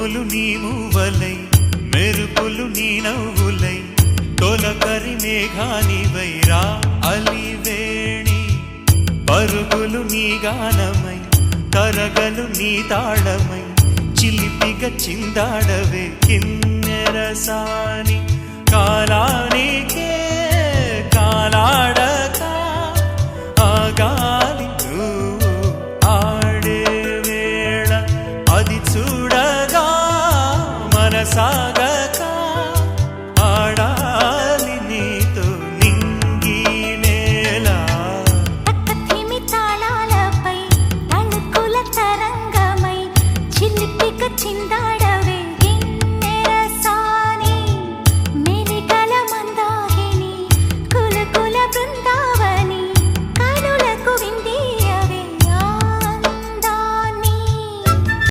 ఉరుములు నీ మూవలై మెరుపులు నీ నవ్వులై తొలకరి మేఘానివై రా అలివేణి పరుగులు నీ గానమై తరగలు నీ తాళమై చిలిపిగా చిందాడవే కిన్నెరసాని కాలానికే కాలాడక ఆగాలి ఆడే వేళ అది చూడగా మనసాగ